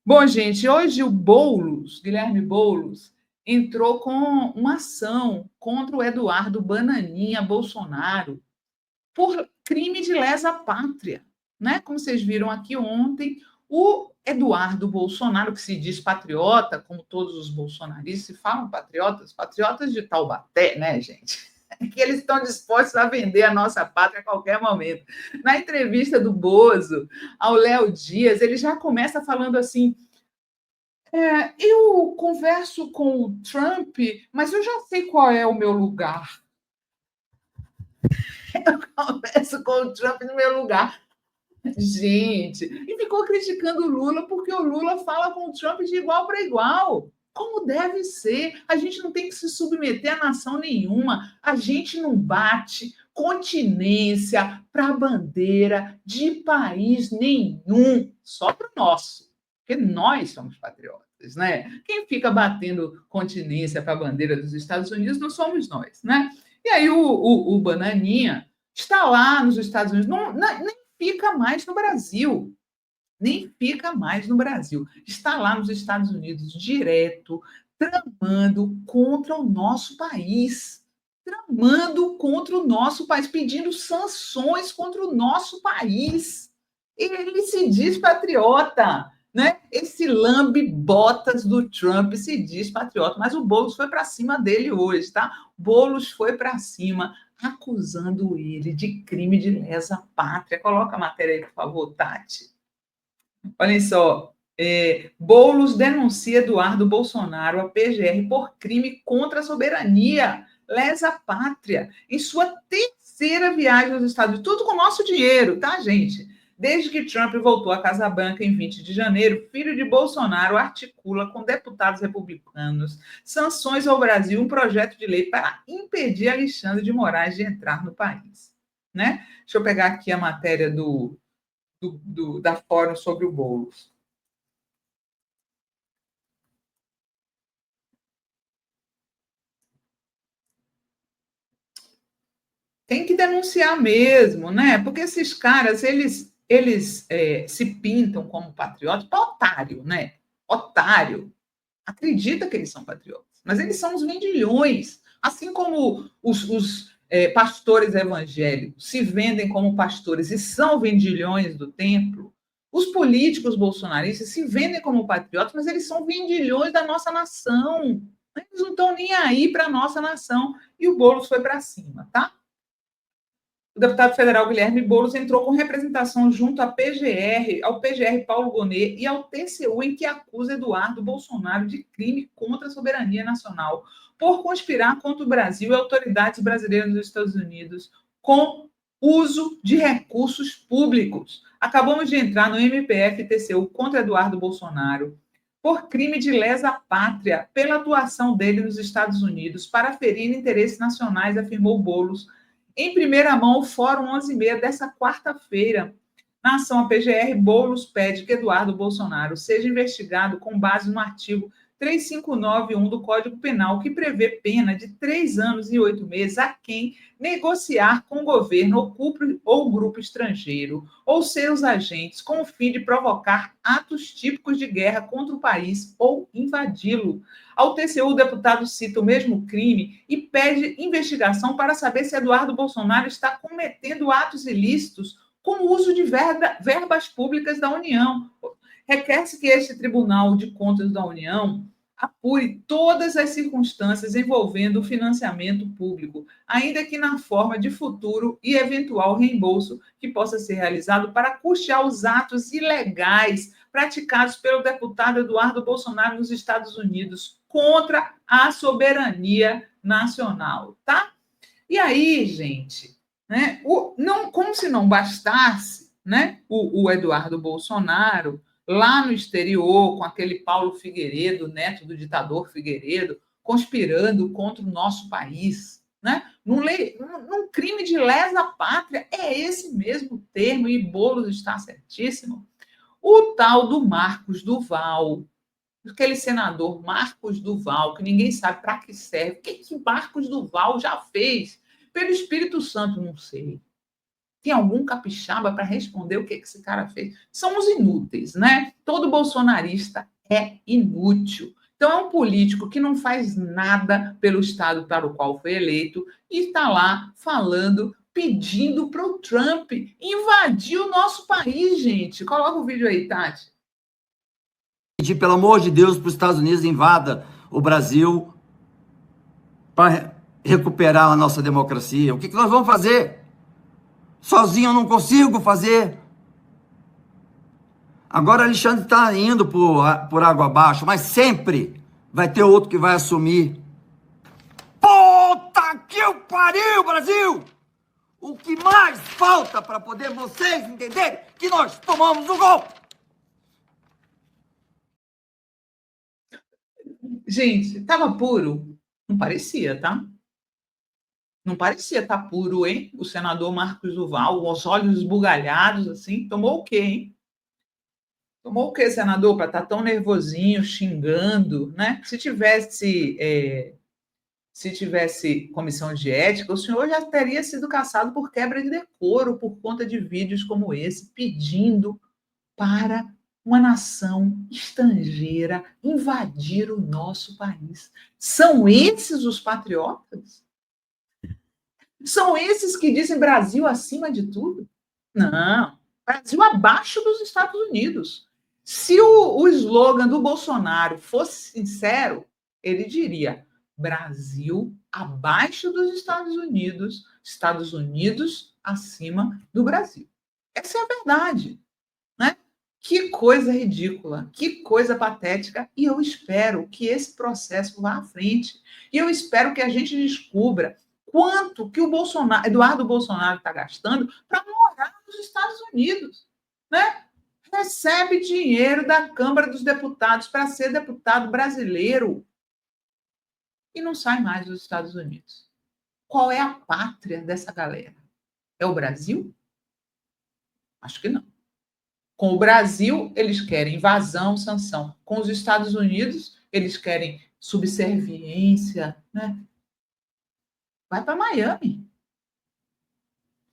Bom, gente, hoje o Boulos, Guilherme Boulos, entrou com uma ação contra o Eduardo Bananinha Bolsonaro por crime de lesa pátria, né? Como vocês viram aqui ontem, o Eduardo Bolsonaro, que se diz patriota, como todos os bolsonaristas, se falam patriotas, patriotas de Taubaté, né, gente? Que eles estão dispostos a vender a nossa pátria a qualquer momento. Na entrevista do Bozo ao Léo Dias, ele já começa falando assim: eu converso com o Trump, mas eu já sei qual é o meu lugar. Eu converso com o Trump no meu lugar. Gente, e ficou criticando o Lula porque o Lula fala com o Trump de igual para igual. Como deve ser. A gente não tem que se submeter a nação nenhuma. A gente não bate continência para a bandeira de país nenhum, só para o nosso. Porque nós somos patriotas, né? Quem fica batendo continência para a bandeira dos Estados Unidos não somos nós, né? E aí o Bananinha está lá nos Estados Unidos, nem fica mais no Brasil. Nem fica mais no Brasil. Está lá nos Estados Unidos, direto, tramando contra o nosso país. Tramando contra o nosso país, pedindo sanções contra o nosso país. Ele se diz patriota, né? Esse lambe-botas do Trump se diz patriota, mas o Boulos foi para cima dele hoje, tá? Boulos foi para cima, acusando ele de crime de lesa pátria. Coloca a matéria aí, por favor, Tati. Olhem só, Boulos denuncia Eduardo Bolsonaro à PGR por crime contra a soberania, lesa pátria, em sua terceira viagem aos Estados Unidos, tudo com nosso dinheiro, tá, gente? Desde que Trump voltou à Casa Branca em 20 de janeiro, filho de Bolsonaro articula com deputados republicanos sanções ao Brasil, um projeto de lei para impedir Alexandre de Moraes de entrar no país. Né? Deixa eu pegar aqui a matéria da Fórum sobre o Boulos. Tem que denunciar mesmo, né? Porque esses caras, eles se pintam como patriotas para otário, né? Otário. Acredita que eles são patriotas, mas eles são os vendilhões. Assim como os pastores evangélicos se vendem como pastores e são vendilhões do templo, os políticos bolsonaristas se vendem como patriotas, mas eles são vendilhões da nossa nação. Eles não estão nem aí para a nossa nação. E o Boulos foi para cima, tá? O deputado federal Guilherme Boulos entrou com representação junto ao PGR Paulo Gonet e ao TCU, em que acusa Eduardo Bolsonaro de crime contra a soberania nacional por conspirar contra o Brasil e autoridades brasileiras dos Estados Unidos com uso de recursos públicos. Acabamos de entrar no MPF-TCU contra Eduardo Bolsonaro por crime de lesa pátria pela atuação dele nos Estados Unidos para ferir interesses nacionais, afirmou Boulos em primeira mão, o Fórum 11h30 dessa quarta-feira. Na ação, a PGR Boulos pede que Eduardo Bolsonaro seja investigado com base no artigo 3591 do Código Penal, que prevê pena de 3 anos e 8 meses a quem negociar com o governo ou grupo estrangeiro ou seus agentes com o fim de provocar atos típicos de guerra contra o país ou invadi-lo. Ao TCU, o deputado cita o mesmo crime e pede investigação para saber se Eduardo Bolsonaro está cometendo atos ilícitos com o uso de verbas públicas da União. Requer-se que este Tribunal de Contas da União apure todas as circunstâncias envolvendo o financiamento público, ainda que na forma de futuro e eventual reembolso que possa ser realizado para custear os atos ilegais praticados pelo deputado Eduardo Bolsonaro nos Estados Unidos contra a soberania nacional, tá? E aí, gente, né, como se não bastasse, né, o Eduardo Bolsonaro lá no exterior, com aquele Paulo Figueiredo, neto do ditador Figueiredo, conspirando contra o nosso país, né? Num crime de lesa pátria, é esse mesmo termo, e Boulos está certíssimo. O tal do Marcos Duval, aquele senador Marcos Duval, que ninguém sabe para que serve, o que Marcos Duval já fez pelo Espírito Santo, não sei. Tem algum capixaba para responder o que esse cara fez? São os inúteis, né? Todo bolsonarista é inútil. Então, é um político que não faz nada pelo Estado para o qual foi eleito e está lá falando, pedindo para o Trump invadir o nosso país, gente. Coloca o vídeo aí, Tati. Pedir, pelo amor de Deus, para os Estados Unidos invada o Brasil para recuperar a nossa democracia. O que nós vamos fazer? Sozinho eu não consigo fazer. Agora Alexandre está indo por água abaixo, mas sempre vai ter outro que vai assumir. Puta que o pariu, Brasil! O que mais falta para poder vocês entenderem que nós tomamos um golpe? Gente, estava puro? Não parecia, tá? Não parecia estar puro, hein? O senador Marcos Duval, os olhos esbugalhados, assim. Tomou o quê, hein? Tomou o quê, senador, para estar tão nervosinho, xingando, né? Se tivesse comissão de ética, o senhor já teria sido caçado por quebra de decoro por conta de vídeos como esse, pedindo para uma nação estrangeira invadir o nosso país. São esses os patriotas? São esses que dizem Brasil acima de tudo? Não, Brasil abaixo dos Estados Unidos. Se o slogan do Bolsonaro fosse sincero, ele diria Brasil abaixo dos Estados Unidos acima do Brasil. Essa é a verdade, né? Que coisa ridícula, que coisa patética, e eu espero que esse processo vá à frente. E eu espero que a gente descubra quanto que o Eduardo Bolsonaro está gastando para morar nos Estados Unidos, né? Recebe dinheiro da Câmara dos Deputados para ser deputado brasileiro e não sai mais dos Estados Unidos. Qual é a pátria dessa galera? É o Brasil? Acho que não. Com o Brasil, eles querem invasão, sanção. Com os Estados Unidos, eles querem subserviência, né? Vai para Miami.